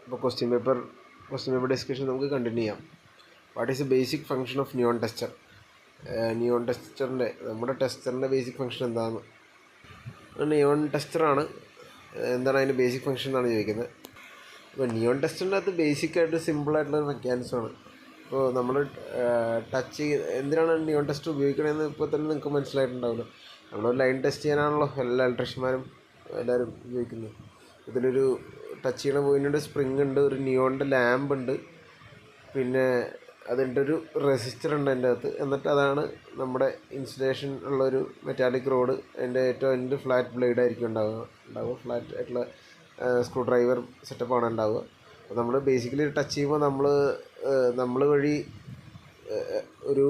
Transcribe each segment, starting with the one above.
അപ്പോൾ question paper discussion നമുക്ക് continue ചെയ്യാം. What is the basic function of neon tester? Neon ടെസ്റ്ററിൻ്റെ നമ്മുടെ ടെസ്റ്ററിൻ്റെ ബേസിക് ഫംഗ്ഷൻ എന്താണ്? നിയോൺ ടെസ്റ്ററാണ്. എന്താണ് അതിൻ്റെ ബേസിക് ഫംഗ്ഷൻ എന്നാണ് ചോദിക്കുന്നത്. അപ്പോൾ നിയോൺ ടെസ്റ്ററിൻ്റെ അകത്ത് ബേസിക്കായിട്ട് സിമ്പിളായിട്ടുള്ള മെക്കാനിസമാണ്. ഇപ്പോൾ നമ്മൾ ടച്ച് എന്തിനാണ് നിയോൺ ടെസ്റ്റ് ഉപയോഗിക്കണമെന്ന് ഇപ്പോൾ തന്നെ നിങ്ങൾക്ക് മനസ്സിലായിട്ടുണ്ടാവില്ല. നമ്മൾ ലൈൻ ടെസ്റ്റ് ചെയ്യാനാണല്ലോ എല്ലാ ഇലക്ട്രീഷ്യന്മാരും എല്ലാവരും ഉപയോഗിക്കുന്നത്. ഇതിലൊരു ടച്ച് ചെയ്യണ പോയിൻ്റുണ്ട്, സ്പ്രിങ് ഉണ്ട്, ഒരു നിയോണിൻ്റെ ലാമ്പ് ഉണ്ട്, പിന്നെ അതിൻ്റെ ഒരു റെസിസ്റ്റർ ഉണ്ട് അതിൻ്റെ അകത്ത്. എന്നിട്ട് അതാണ് നമ്മുടെ ഇൻസുലേഷൻ ഉള്ളൊരു മെറ്റാലിക് റോഡ്. അതിൻ്റെ ഏറ്റവും എൻ്റെ ഫ്ലാറ്റ് ബ്ലേഡ് ആയിരിക്കും ഉണ്ടാവുക ഫ്ലാറ്റ് ആയിട്ടുള്ള സ്ക്രൂ ഡ്രൈവർ സെറ്റപ്പാണ് ഉണ്ടാവുക. അപ്പോൾ നമ്മൾ ബേസിക്കലി ടച്ച് ചെയ്യുമ്പോൾ നമ്മൾ വഴി ഒരു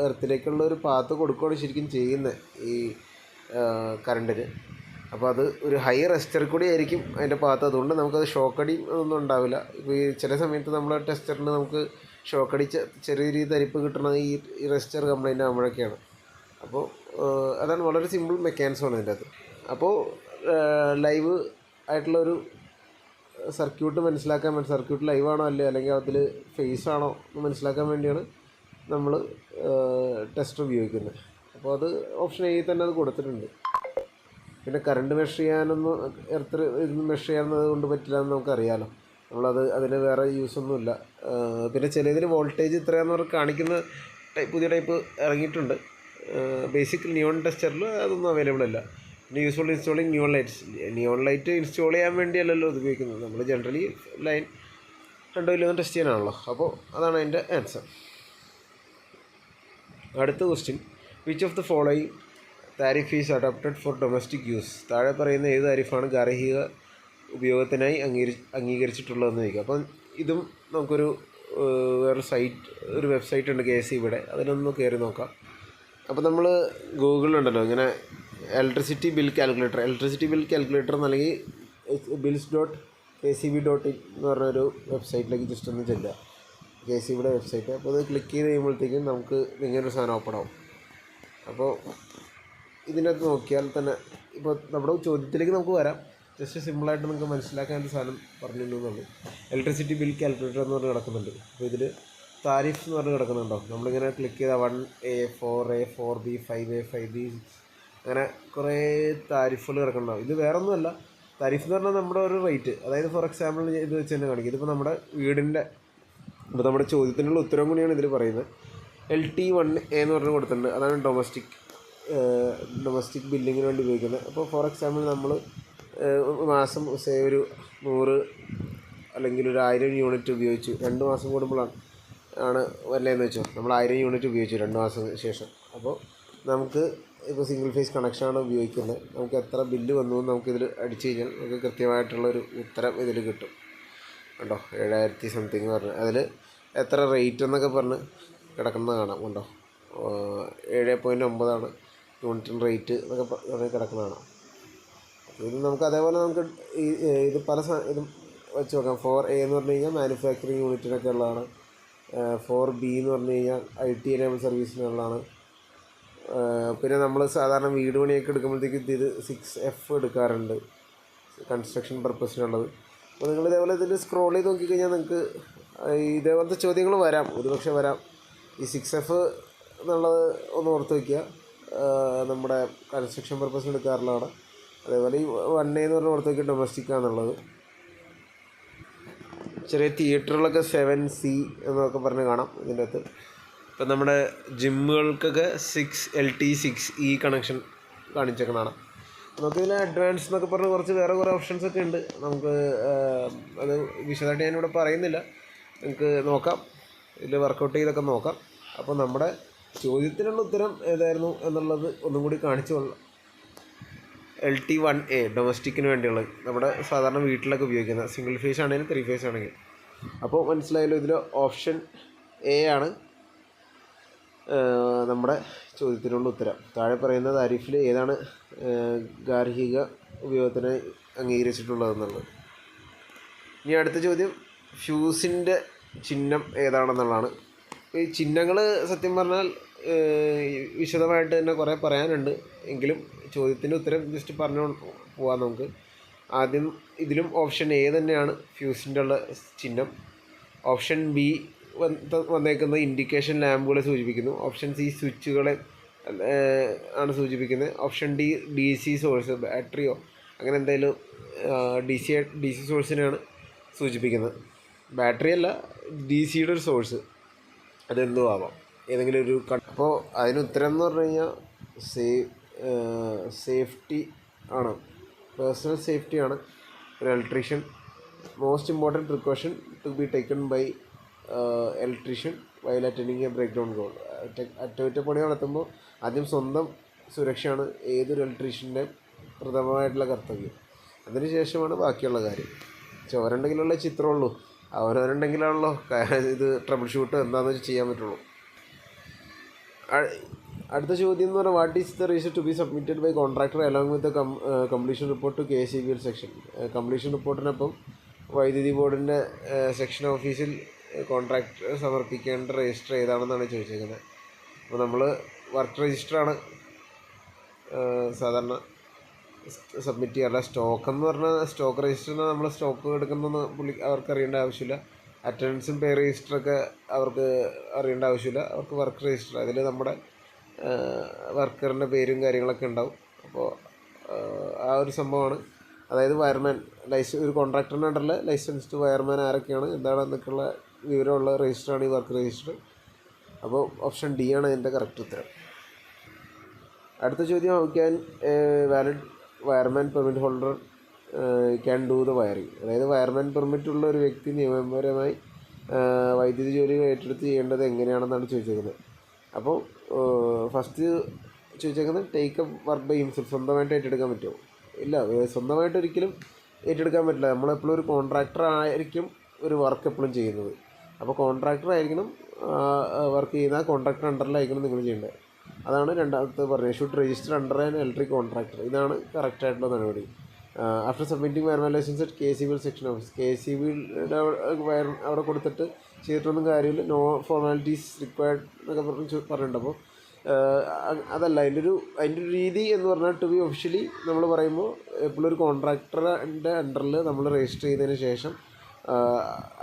എർത്തിലേക്കുള്ള ഒരു പാത്ത് കൊടുക്കുകയാണ് ശരിക്കും ചെയ്യുന്നത് ഈ കറണ്ടിന്. അപ്പോൾ അത് ഒരു ഹൈ റെസിസ്റ്റർ കൂടി ആയിരിക്കും അതിൻ്റെ പാത്ത്. അതുകൊണ്ട് നമുക്കത് ഷോക്കടി ഒന്നും ഉണ്ടാവില്ല. ഇപ്പോൾ ഈ ചില സമയത്ത് നമ്മൾ ടെസ്റ്ററിന് നമുക്ക് ഷോക്കടി ചെറിയ രീതി തരിപ്പ് കിട്ടുന്നത് ഈ റെസിസ്റ്റർ കംപ്ലൈൻ്റ് ആകുമ്പോഴൊക്കെയാണ്. അപ്പോൾ അതാണ് വളരെ സിമ്പിൾ മെക്കാനിസമാണ് ഇതിൻ്റെ അകത്ത്. അപ്പോൾ ലൈവ് ആയിട്ടുള്ളൊരു സർക്യൂട്ട് മനസ്സിലാക്കാൻ വേണ്ടി, സർക്യൂട്ട് ലൈവാണോ അല്ലേ അല്ലെങ്കിൽ അതിൽ ഫേസ് ആണോ എന്ന് മനസ്സിലാക്കാൻ വേണ്ടിയാണ് നമ്മൾ ടെസ്റ്റർ ഉപയോഗിക്കുന്നത്. അപ്പോൾ അത് ഓപ്ഷൻ എ തന്നെ അത് കൊടുത്തിട്ടുണ്ട്. പിന്നെ കറണ്ട് മെഷർ ചെയ്യാനൊന്നും ഇത് മെഷർ ചെയ്യാവുന്നത് കൊണ്ട് പറ്റില്ല എന്ന് നമുക്കറിയാമല്ലോ. അതിന് വേറെ യൂസൊന്നുമില്ല. പിന്നെ ചിലതിന് വോൾട്ടേജ് ഇത്രയാണെന്ന് പറഞ്ഞ് കാണിക്കുന്ന പുതിയ ടൈപ്പ് ഇറങ്ങിയിട്ടുണ്ട്. ബേസിക് നിയോൺ ടെസ്റ്ററിൽ അതൊന്നും അവൈലബിൾ അല്ല. പിന്നെ useful installing neon light install ചെയ്യാൻ വേണ്ടിയല്ലല്ലോ ഇത് ഉപയോഗിക്കുന്നത്. നമ്മൾ ജനറലി ലൈൻ രണ്ടോ ഇല്ലെന്ന് ടെസ്റ്റ് ചെയ്യാനാണല്ലോ. അപ്പോൾ അതാണ് അതിൻ്റെ ആൻസർ. അടുത്ത question, which of the following tariff is adopted for domestic use? താഴെ പറയുന്ന ഏത് താരിഫാണ് ഗാർഹിക ഉപയോഗത്തിനായി അംഗീകരിച്ചിട്ടുള്ളതെന്ന് ചോദിക്കുക. അപ്പം ഇതും നമുക്കൊരു ഒരു വെബ്സൈറ്റ് ഉണ്ട് KSEBിയുടെ, അതിലൊന്ന് കയറി നോക്കാം. അപ്പോൾ നമ്മൾ ഗൂഗിളിലുണ്ടല്ലോ ഇങ്ങനെ ഇലക്ട്രിസിറ്റി ബിൽ കാൽക്കുലേറ്റർ എന്നല്ലെങ്കിൽ bills.kcb.in എന്ന് പറഞ്ഞൊരു വെബ്സൈറ്റിലേക്ക് ജസ്റ്റ് ഒന്ന് ചെല്ലുക. KSEBിയുടെ വെബ്സൈറ്റ്. അപ്പോൾ അത് ക്ലിക്ക് ചെയ്ത് കഴിയുമ്പോഴത്തേക്കും നമുക്ക് ഇങ്ങനൊരു സാധനം ഓപ്പൺ ആവും. അപ്പോൾ ഇതിനകത്ത് നോക്കിയാൽ തന്നെ ഇപ്പോൾ നമ്മുടെ ചോദ്യത്തിലേക്ക് നമുക്ക് വരാം. ജസ്റ്റ് സിമ്പിളായിട്ട് നിങ്ങൾക്ക് മനസ്സിലാക്കാൻ ഒരു സാധനം പറഞ്ഞിട്ടുണ്ടെന്നുള്ളൂ. ഇലക്ട്രിസിറ്റി ബിൽ കാൽക്കുലേറ്റർ എന്ന് പറഞ്ഞ് കിടക്കുന്നുണ്ട്. അപ്പോൾ ഇതിൽ താരിഫ് എന്ന് പറഞ്ഞ് കിടക്കുന്നുണ്ടോ. നമ്മളിങ്ങനെ ക്ലിക്ക് ചെയ്താൽ 1A 4A 4B 5A 5B അങ്ങനെ കുറേ താരിഫുകൾ കിടക്കുന്നുണ്ടാവും. ഇത് വേറെ ഒന്നുമല്ല. താരിഫ് എന്ന് പറഞ്ഞാൽ നമ്മുടെ ഒരു റേറ്റ്. അതായത് ഫോർ എക്സാമ്പിൾ ഇത് വെച്ച് തന്നെ കാണിക്കും. ഇതിപ്പോൾ നമ്മുടെ വീടിൻ്റെ ഇപ്പോൾ നമ്മുടെ ചോദ്യത്തിനുള്ള ഉത്തരവും കൂടിയാണ് ഇതിൽ പറയുന്നത്. LT1A എന്ന് പറഞ്ഞ് കൊടുത്തിട്ടുണ്ട്. അതാണ് ഡൊമസ്റ്റിക് ബില്ലിങ്ങിന് വേണ്ടി ഉപയോഗിക്കുന്നത്. അപ്പോൾ ഫോർ എക്സാമ്പിൾ നമ്മൾ മാസം ഒരു 100 അല്ലെങ്കിൽ ഒരു 1000 യൂണിറ്റ് ഉപയോഗിച്ചു. 2 മാസം കൂടുമ്പോഴാണ് വല്ലതെന്ന് വെച്ചോ, നമ്മൾ 1000 യൂണിറ്റ് ഉപയോഗിച്ചു 2 മാസം ശേഷം. അപ്പോൾ നമുക്ക് ഇപ്പോൾ സിംഗിൾ ഫേസ് കണക്ഷനാണ് ഉപയോഗിക്കുന്നത്. നമുക്ക് എത്ര ബില്ല് വന്നു എന്ന് നമുക്കിതിൽ അടിച്ചു കഴിഞ്ഞാൽ നമുക്ക് കൃത്യമായിട്ടുള്ളൊരു ഉത്തരം ഇതിൽ കിട്ടും. കണ്ടോ 7000 സംതിങ് പറഞ്ഞ് അതിൽ എത്ര റേറ്റ് എന്നൊക്കെ പറഞ്ഞ് കിടക്കുന്നത് കാണാം. കണ്ടോ 7.9 യൂണിറ്റിന് റേറ്റ് എന്നൊക്കെ പറഞ്ഞ് കിടക്കുന്നതാണ്. ഇത് നമുക്ക് അതേപോലെ നമുക്ക് ഇത് ഇതും വെച്ച് നോക്കാം. 4A എന്ന് പറഞ്ഞു കഴിഞ്ഞാൽ മാനുഫാക്ചറിങ് യൂണിറ്റിനൊക്കെ ഉള്ളതാണ്. 4B എന്ന് പറഞ്ഞു കഴിഞ്ഞാൽ IT എനേബിൾ സർവീസിനുള്ളതാണ്. പിന്നെ നമ്മൾ സാധാരണ വീട് പണിയൊക്കെ എടുക്കുമ്പോഴത്തേക്ക് ഇത് 6F എടുക്കാറുണ്ട്, കൺസ്ട്രക്ഷൻ പർപ്പസിനുള്ളത്. അപ്പോൾ നിങ്ങൾ ഇതേപോലെ ഇതിൽ സ്ക്രോൾ ചെയ്ത് നോക്കിക്കഴിഞ്ഞാൽ നിങ്ങൾക്ക് ഇതേപോലത്തെ ചോദ്യങ്ങൾ വരാം, ഒരുപക്ഷെ വരാം. ഈ 6F എന്നുള്ളത് ഒന്ന് ഓർത്ത് വയ്ക്കുക. നമ്മുടെ കൺസ്ട്രക്ഷൻ പർപ്പസിന് എടുക്കാറുള്ളതാണ്. അതേപോലെ ഈ 1A എന്ന് പറഞ്ഞാൽ ഓർത്ത് വയ്ക്കുക, ഡൊമസ്റ്റിക്കാന്നുള്ളത്. ചെറിയ തിയേറ്ററുകളൊക്കെ 7C എന്നൊക്കെ പറഞ്ഞ് കാണാം ഇതിൻ്റെ അകത്ത്. ഇപ്പം നമ്മുടെ ജിമ്മുകൾക്കൊക്കെ 6LT6E കണക്ഷൻ കാണിച്ചേക്കുന്നതാണ്. നമുക്കിതിൽ അഡ്വാൻസ് എന്നൊക്കെ പറഞ്ഞ് വേറെ കുറേ ഓപ്ഷൻസൊക്കെ ഉണ്ട്. നമുക്ക് അത് വിശദമായിട്ട് ഞാനിവിടെ പറയുന്നില്ല, നിങ്ങൾക്ക് നോക്കാം, ഇതിൽ വർക്കൗട്ട് ചെയ്തൊക്കെ നോക്കാം. അപ്പോൾ നമ്മുടെ ചോദ്യത്തിനുള്ള ഉത്തരം ഏതായിരുന്നു എന്നുള്ളത് ഒന്നും കൂടി കാണിച്ചു കൊള്ളാം. LT1A ഡൊമസ്റ്റിക്കിന് വേണ്ടിയുള്ളത്, നമ്മുടെ സാധാരണ വീട്ടിലൊക്കെ ഉപയോഗിക്കുന്നത്, സിംഗിൾ ഫേസ് ആണെങ്കിലും 3 ഫേസ് ആണെങ്കിലും. അപ്പോൾ മനസ്സിലായല്ലോ, ഇതിൽ ഓപ്ഷൻ A ആണ് നമ്മുടെ ചോദ്യത്തിനുള്ള ഉത്തരം. താഴെ പറയുന്ന താരിഫിൽ ഏതാണ് ഗാർഹിക ഉപയോഗത്തിന് അംഗീകരിച്ചിട്ടുള്ളതെന്നുള്ളത്. ഇനി അടുത്ത ചോദ്യം, ഫ്യൂസിൻ്റെ ചിഹ്നം ഏതാണെന്നുള്ളതാണ്. ഈ ചിഹ്നങ്ങൾ സത്യം പറഞ്ഞാൽ വിശദമായിട്ട് തന്നെ കുറേ പറയാനുണ്ട്. എങ്കിലും ചോദ്യത്തിൻ്റെ ഉത്തരം ജസ്റ്റ് പറഞ്ഞു പോകാം നമുക്ക്. ആദ്യം ഇതിലും ഓപ്ഷൻ എ തന്നെയാണ് ഫ്യൂസിൻ്റെ ഉള്ള ചിഹ്നം. ഓപ്ഷൻ ബി വന്നേക്കുന്നത് ഇൻഡിക്കേഷൻ ലാമ്പുകളെ സൂചിപ്പിക്കുന്നു. ഓപ്ഷൻ സി സ്വിച്ചുകളെ ആണ് സൂചിപ്പിക്കുന്നത്. Option D D C source, ബാറ്ററിയോ അങ്ങനെ എന്തെങ്കിലും ഡി സി സോഴ്സിനെയാണ് സൂചിപ്പിക്കുന്നത്. ബാറ്ററി അല്ല, ഡി സിയുടെ ഒരു സോഴ്സ്, അതെന്തോ ആവാം, ഏതെങ്കിലും ഒരു. അപ്പോൾ അതിന് ഉത്തരം എന്ന് പറഞ്ഞു കഴിഞ്ഞാൽ സേഫ്റ്റി ആണ്, പേഴ്സണൽ സേഫ്റ്റി ആണ് ഒരു electrician. Most important precaution to be taken by electrician while attending a breakdown call. അറ്റകുറ്റപ്പണി നടത്തുമ്പോൾ ആദ്യം സ്വന്തം സുരക്ഷയാണ് ഏതൊരു ഇലക്ട്രീഷ്യൻ്റെ പ്രഥമമായിട്ടുള്ള കർത്തവ്യം. അതിനുശേഷമാണ് ബാക്കിയുള്ള കാര്യം. ചോരുണ്ടെങ്കിലുള്ള ചിത്രമുള്ളൂ, അവരവരുണ്ടെങ്കിലാണല്ലോ ഇത് ട്രബിൾ ഷൂട്ട് എന്താണെന്ന് വെച്ചാൽ ചെയ്യാൻ പറ്റുള്ളൂ. അടുത്ത ചോദ്യം എന്ന് പറഞ്ഞാൽ what is the reason to be submitted by contractor along with the completion report to KCBL section. Completion റിപ്പോർട്ടിനൊപ്പം വൈദ്യുതി ബോർഡിൻ്റെ സെക്ഷൻ ഓഫീസിൽ കോൺട്രാക്ടർ സമർപ്പിക്കേണ്ട രജിസ്റ്റർ ഏതാണെന്നാണ് ചോദിച്ചിരിക്കുന്നത്. അപ്പോൾ നമ്മൾ വർക്ക് രജിസ്റ്ററാണ് സാധാരണ സബ്മിറ്റ് ചെയ്യാറില്ല. സ്റ്റോക്ക് എന്ന് പറഞ്ഞാൽ സ്റ്റോക്ക് രജിസ്റ്ററിന് നമ്മൾ സ്റ്റോക്ക് എടുക്കുന്നതെന്ന് അവർക്ക് അറിയേണ്ട ആവശ്യമില്ല. അറ്റൻഡൻസും പേ രജിസ്റ്ററൊക്കെ അവർക്ക് അറിയേണ്ട ആവശ്യമില്ല. അവർക്ക് വർക്ക് രജിസ്റ്റർ, അതിൽ നമ്മുടെ വർക്കറിൻ്റെ പേരും കാര്യങ്ങളൊക്കെ ഉണ്ടാവും. അപ്പോൾ ആ ഒരു സംഭവമാണ്. അതായത് വയർമാൻ ഒരു കോൺട്രാക്ടറിൻ്റെ അണ്ടറിൽ ലൈസൻസ്ഡ് വയർമാൻ ആരൊക്കെയാണ് എന്താണെന്നൊക്കെയുള്ള വിവരമുള്ള രജിസ്റ്ററാണ് ഈ വർക്ക് രജിസ്റ്റർ. അപ്പോൾ ഓപ്ഷൻ ഡി ആണ് അതിൻ്റെ കറക്റ്റ് ഉത്തരം. അടുത്ത ചോദ്യം, how can valid wireman permit holder can do the wiring. അതായത് വയർമാൻ പെർമിറ്റ് ഉള്ള ഒരു വ്യക്തി നിയമപരമായി വൈദ്യുതി ജോലികൾ ഏറ്റെടുത്ത് ചെയ്യേണ്ടത് എങ്ങനെയാണെന്നാണ് ചോദിച്ചേക്കുന്നത്. അപ്പോൾ ഫസ്റ്റ് ചോദിച്ചേക്കുന്നത് take up work by himself, സ്വന്തമായിട്ട് ഏറ്റെടുക്കാൻ പറ്റുമോ? ഇല്ല, സ്വന്തമായിട്ട് ഒരിക്കലും ഏറ്റെടുക്കാൻ പറ്റില്ല. നമ്മളെപ്പോഴും ഒരു കോൺട്രാക്ടർ ആയിരിക്കും ഒരു വർക്ക് എപ്പോഴും ചെയ്യുന്നത്. അപ്പോൾ കോൺട്രാക്ടർ ആയിരിക്കണം വർക്ക് ചെയ്യുന്ന, കോൺട്രാക്ടർ അണ്ടറിലായിരിക്കണം നിങ്ങൾ ചെയ്യേണ്ടത്. അതാണ് രണ്ടാമത്തെ പറഞ്ഞത്, should register under an electric contractor. ഇതാണ് കറക്റ്റായിട്ടുള്ള നടപടി. After submitting wireman licence at KCBL section office, KCBയുടെ അവിടെ കൊടുത്തിട്ട് ചെയ്തിട്ടൊന്നും കാര്യമില്ല. നോ ഫോർമാലിറ്റീസ് റിക്വയർഡ് എന്നൊക്കെ പറഞ്ഞിട്ടുണ്ട്. അപ്പോൾ അതല്ല അതിൻ്റെ ഒരു രീതി എന്ന് പറഞ്ഞാൽ, ടു ബി ഒഫീഷ്യലി നമ്മൾ പറയുമ്പോൾ എപ്പോഴും ഒരു കോൺട്രാക്ടറിൻ്റെ അണ്ടറിൽ നമ്മൾ രജിസ്റ്റർ ചെയ്തതിന് ശേഷം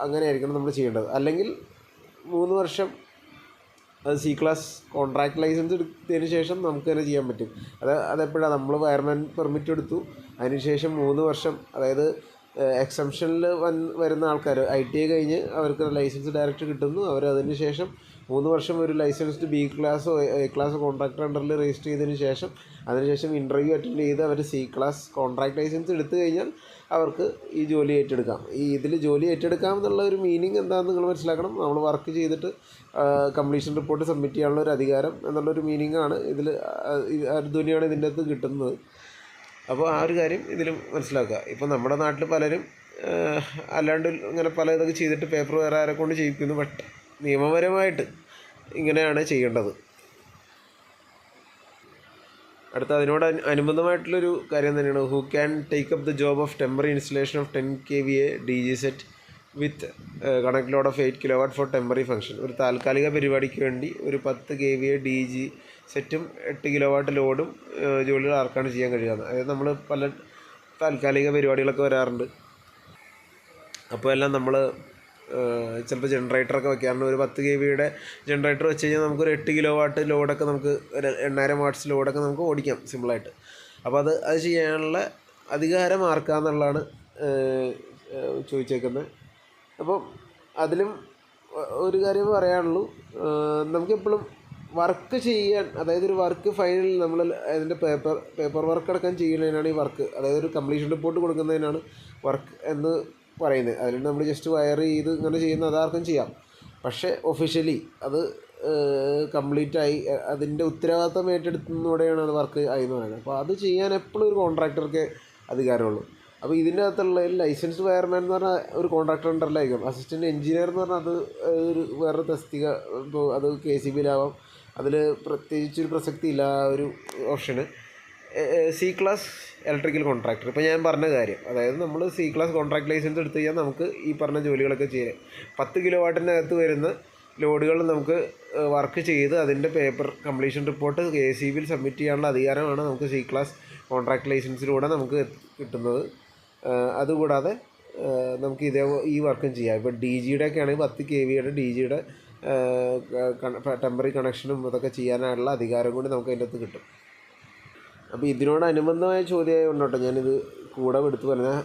അങ്ങനെ ആയിരിക്കണം നമ്മൾ ചെയ്യേണ്ടത്. അല്ലെങ്കിൽ 3 വർഷം അത് C ക്ലാസ് കോൺട്രാക്ട് ലൈസൻസ് എടുത്തതിന് ശേഷം നമുക്ക് തന്നെ ചെയ്യാൻ പറ്റും. അതെപ്പോഴാണ് നമ്മൾ വയർമാൻ പെർമിറ്റ് എടുത്തു, അതിനുശേഷം 3 വർഷം, അതായത് എക്സംഷനിൽ വരുന്ന ആൾക്കാർ ITI കഴിഞ്ഞ് അവർക്ക് ലൈസൻസ് ഡയറക്റ്റ് കിട്ടുന്നു. അവർ അതിന് ശേഷം 3 വർഷം ഒരു ലൈസൻസ്ഡ് B ക്ലാസ്സോ A ക്ലാസ്സോ കോൺട്രാക്ടർ അണ്ടറിൽ രജിസ്റ്റർ ചെയ്തതിന് ശേഷം അതിനുശേഷം ഇൻ്റർവ്യൂ അറ്റൻഡ് ചെയ്ത് അവർ C ക്ലാസ് കോൺട്രാക്ട് ലൈസൻസ് എടുത്തു കഴിഞ്ഞാൽ അവർക്ക് ഈ ജോലി ഏറ്റെടുക്കാം. ഇതിൽ ജോലി ഏറ്റെടുക്കാം എന്നുള്ള ഒരു മീനിങ് എന്താണെന്ന് നിങ്ങൾ മനസ്സിലാക്കണം. നമ്മൾ വർക്ക് ചെയ്തിട്ട് കംപ്ലീഷൻ റിപ്പോർട്ട് സബ്മിറ്റ് ചെയ്യാനുള്ള ഒരു അധികാരം എന്നുള്ളൊരു മീനിങ്ങാണ് ഇതിൽ, ധ്വനിയാണ് ഇതിൻ്റെ അകത്ത് കിട്ടുന്നത്. അപ്പോൾ ആ ഒരു കാര്യം ഇതിലും മനസ്സിലാക്കുക. ഇപ്പോൾ നമ്മുടെ നാട്ടിൽ പലരും അല്ലാണ്ട് ഇങ്ങനെ പല ഇതൊക്കെ ചെയ്തിട്ട് പേപ്പർ വേറെ ആരെ കൊണ്ട് ചെയ്യിക്കുന്നു. ബട്ട് നിയമപരമായിട്ട് ഇങ്ങനെയാണ് ചെയ്യേണ്ടത്. അടുത്ത അതിനോട് അനുബന്ധമായിട്ടുള്ളൊരു കാര്യം തന്നെയാണ്, who can take up the job of temporary installation of 10 kVA DG set with connect load of 8 kW for temporary function. ഒരു താൽക്കാലിക പരിപാടിക്ക് വേണ്ടി ഒരു 10 kVA DG സെറ്റും 8 kW ലോഡും ജോലികൾ ആർക്കാണ് ചെയ്യാൻ കഴിയുന്നത്. അതായത് നമ്മൾ പല താൽക്കാലിക പരിപാടികളൊക്കെ വരാറുണ്ട്. അപ്പോൾ എല്ലാം നമ്മൾ ചിലപ്പോൾ ജനറേറ്ററൊക്കെ വയ്ക്കാറുണ്ട്. ഒരു 10 kVയുടെ ജനറേറ്റർ വെച്ച് കഴിഞ്ഞാൽ നമുക്കൊരു 8 kW ലോഡൊക്കെ നമുക്ക് ഒരു 8000 വാട്ട്സ് ലോഡൊക്കെ നമുക്ക് ഓടിക്കാം സിമ്പിളായിട്ട്. അപ്പോൾ അത് ചെയ്യാനുള്ള അധികാരം ആർക്കാന്നുള്ളതാണ് ചോദിച്ചേക്കുന്നത്. അപ്പം അതിലും ഒരു കാര്യം പറയാനുള്ളൂ, നമുക്കെപ്പോഴും വർക്ക് ചെയ്യാൻ, അതായത് ഒരു വർക്ക് ഫൈനൽ നമ്മൾ അതിൻ്റെ പേപ്പർ വർക്ക് അടക്കം ചെയ്യുന്നതിനാണ് ഈ വർക്ക്, അതായത് ഒരു കംപ്ലീഷൻ റിപ്പോർട്ട് കൊടുക്കുന്നതിനാണ് വർക്ക് എന്ന് പറയുന്നത്. അതിൽ നമ്മൾ ജസ്റ്റ് വയർ ചെയ്ത് ഇങ്ങനെ ചെയ്യുന്ന അതാർക്കും ചെയ്യാം. പക്ഷേ ഒഫീഷ്യലി അത് കംപ്ലീറ്റായി അതിൻ്റെ ഉത്തരവാദിത്തം ഏറ്റെടുക്കുന്നതോടെയാണ് അത് വർക്ക് ആയി എന്ന് പറയുന്നത്. അപ്പോൾ അത് ചെയ്യാൻ എപ്പോഴും ഒരു കോൺട്രാക്ടർക്ക് അധികാരമുള്ളൂ. അപ്പോൾ ഇതിൻ്റെ അകത്തുള്ള ലൈസൻസ്ഡ് വയർമാൻ എന്ന് പറഞ്ഞാൽ ഒരു കോൺട്രാക്ടർ അണ്ടറിലായിരിക്കും. അസിസ്റ്റൻറ്റ് എഞ്ചിനീയർ എന്ന് പറഞ്ഞാൽ അത് ഒരു വേറെ തസ്തിക, ഇപ്പോൾ അത് KCBയിലാവാം. അതിൽ പ്രത്യേകിച്ചൊരു പ്രസക്തി ഇല്ല ആ ഒരു ഓപ്ഷന്. C ക്ലാസ് ഇലക്ട്രിക്കൽ കോൺട്രാക്ടർ, ഇപ്പോൾ ഞാൻ പറഞ്ഞ കാര്യം, അതായത് നമ്മൾ C ക്ലാസ് കോൺട്രാക്ട് ലൈസൻസ് എടുത്തു കഴിഞ്ഞാൽ നമുക്ക് ഈ പറഞ്ഞ ജോലികളൊക്കെ ചെയ്യാം. 10 kW വരുന്ന ലോഡുകൾ നമുക്ക് വർക്ക് ചെയ്ത് അതിൻ്റെ പേപ്പർ കംപ്ലീഷൻ റിപ്പോർട്ട് KCBയിൽ സബ്മിറ്റ് ചെയ്യാനുള്ള അധികാരമാണ് നമുക്ക് C ക്ലാസ് കോൺട്രാക്ട് ലൈസൻസിലൂടെ നമുക്ക് കിട്ടുന്നത്. അതുകൂടാതെ നമുക്ക് ഈ വർക്കും ചെയ്യാം. ഇപ്പോൾ ഡി ജിയുടെ ഒക്കെ ആണെങ്കിൽ 10 kVയുടെ ഡി ജിയുടെ ടെമ്പററി കണക്ഷനും ഇതൊക്കെ ചെയ്യാനുള്ള അധികാരം കൂടി നമുക്ക് അതിൻ്റെ അകത്ത് കിട്ടും. അപ്പോൾ ഇതിനോടനുബന്ധമായ ചോദ്യമായതുകൊണ്ട് കേട്ടോ ഞാനിത് കൂടെ എടുത്ത് പറഞ്ഞാൽ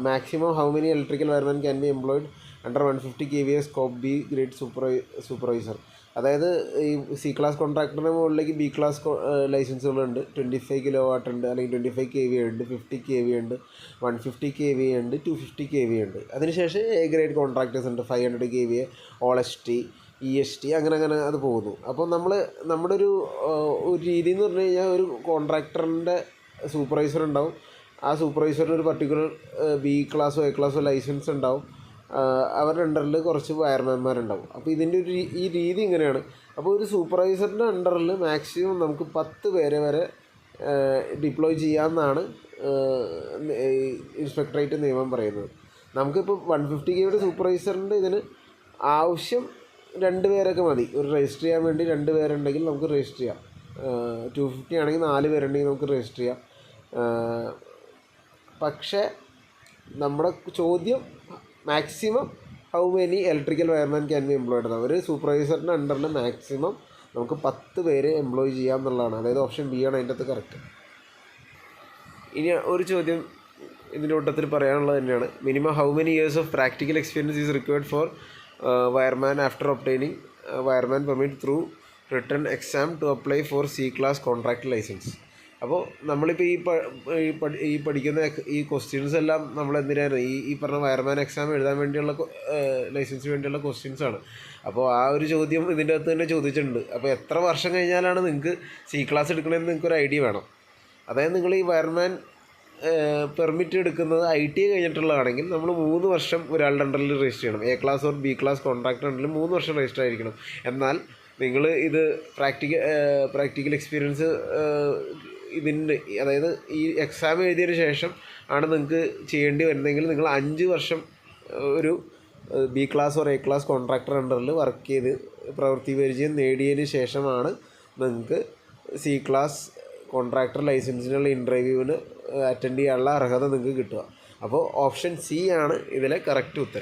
maximum how many electrical wireman can be employed under 150 kVA scope B grade supervisor. അതായത് ഈ സി ക്ലാസ് കോൺട്രാക്ടറിന് മുകളിലേക്ക് ബി ക്ലാസ് ലൈസൻസുകളുണ്ട്. 25 kW ഉണ്ട്, അല്ലെങ്കിൽ 25 kVA ഉണ്ട്, 50 kVA ഉണ്ട്, 150 kVA ഉണ്ട്, 250 kVA ഉണ്ട്. അതിനുശേഷം എ ഗ്രേഡ് കോൺട്രാക്ടേഴ്സ് ഉണ്ട്, 500 kVA, ഓൾ ST, EST, അങ്ങനെ അത് പോകുന്നു. അപ്പോൾ നമ്മുടെ ഒരു രീതി എന്ന് പറഞ്ഞു കഴിഞ്ഞാൽ ഒരു കോൺട്രാക്ടറിൻ്റെ സൂപ്പർവൈസർ ഉണ്ടാവും. ആ സൂപ്പർവൈസറിന് ഒരു പർട്ടിക്കുലർ ബി ക്ലാസ്സോ എ ക്ലാസ്സോ ലൈസൻസ് ഉണ്ടാവും. അവരുടെ അണ്ടറിൽ കുറച്ച് വയർമാൻമാരുണ്ടാവും. അപ്പോൾ ഇതിൻ്റെ ഈ രീതി ഇങ്ങനെയാണ്. അപ്പോൾ ഒരു സൂപ്പർവൈസറിൻ്റെ അണ്ടറിൽ മാക്സിമം നമുക്ക് 10 പേരെ വരെ ഡിപ്ലോയ് ചെയ്യാമെന്നാണ് ഇൻസ്പെക്ടറേറ്റ് നിയമം പറയുന്നത്. നമുക്കിപ്പോൾ 150 kVയുടെ സൂപ്പർവൈസറിൻ്റെ ഇതിന് ആവശ്യം 2 പേരൊക്കെ മതി. ഒരു രജിസ്റ്റർ ചെയ്യാൻ വേണ്ടി 2 പേരുണ്ടെങ്കിൽ നമുക്ക് രജിസ്റ്റർ ചെയ്യാം. 250 ആണെങ്കിൽ 4 പേരുണ്ടെങ്കിൽ നമുക്ക് രജിസ്റ്റർ ചെയ്യാം. പക്ഷേ നമ്മുടെ ചോദ്യം maximum how many electrical wireman can be employed എന്നാണ്. ഒരു സൂപ്പർവൈസറിൻ്റെ അണ്ടറിൽ മാക്സിമം നമുക്ക് 10 പേര് എംപ്ലോയ് ചെയ്യാം എന്നുള്ളതാണ്. അതായത് ഓപ്ഷൻ ബി ആണ് അതിൻ്റെ അകത്ത് കറക്റ്റ്. ഇനി ഒരു ചോദ്യം ഇതിൻ്റെ കൂട്ടത്തിൽ പറയാനുള്ളത് തന്നെയാണ്. Minimum how many years of practical experience is required for wireman after obtaining wireman permit through written exam to apply for C class contract licence. അപ്പോൾ നമ്മളിപ്പോൾ ഈ പഠിക്കുന്ന ഈ ക്വസ്റ്റ്യൻസ് എല്ലാം നമ്മൾ എന്തിനാണ് ഈ പറഞ്ഞ വയർമാൻ എക്സാം എഴുതാൻ വേണ്ടിയുള്ള ലൈസൻസിന് വേണ്ടിയുള്ള ക്വസ്റ്റ്യൻസാണ്. അപ്പോൾ ആ ഒരു ചോദ്യം ഇതിൻ്റെ അകത്ത് തന്നെ ചോദിച്ചിട്ടുണ്ട്. അപ്പോൾ എത്ര വർഷം കഴിഞ്ഞാലാണ് നിങ്ങൾക്ക് സി ക്ലാസ് എടുക്കണമെന്ന് നിങ്ങൾക്കൊരു ഐഡിയ വേണം. അതായത് നിങ്ങൾ ഈ വയർമാൻ പെർമിറ്റ് എടുക്കുന്നത് ITI കഴിഞ്ഞിട്ടുള്ളതാണെങ്കിൽ നമ്മൾ 3 വർഷം ഒരാളുടെ അണ്ടറിൽ രജിസ്റ്റർ ചെയ്യണം. A class or B class contractor അണ്ടറിൽ 3 വർഷം രജിസ്റ്റർ ആയിരിക്കണം. എന്നാൽ നിങ്ങൾ ഇത് പ്രാക്ടിക്കൽ എക്സ്പീരിയൻസ് ഇതിൻ്റെ അതായത് ഈ എക്സാം എഴുതിയതിന് ശേഷം ആണ് നിങ്ങൾക്ക് ചെയ്യേണ്ടി വരുന്നതെങ്കിൽ നിങ്ങൾ 5 വർഷം ഒരു B class or A class contractor അണ്ടറിൽ വർക്ക് ചെയ്ത് പ്രവൃത്തി പരിചയം നേടിയതിന് ശേഷമാണ് നിങ്ങൾക്ക് സി ക്ലാസ് കോൺട്രാക്ടർ ലൈസൻസിനുള്ള ഇൻ്റർവ്യൂവിന് അറ്റൻഡ് ചെയ്യാനുള്ള അർഹത നിങ്ങൾക്ക് കിട്ടുക. അപ്പോൾ ഓപ്ഷൻ സി ആണ് ഇതിലെ കറക്റ്റ് ഉത്തരം.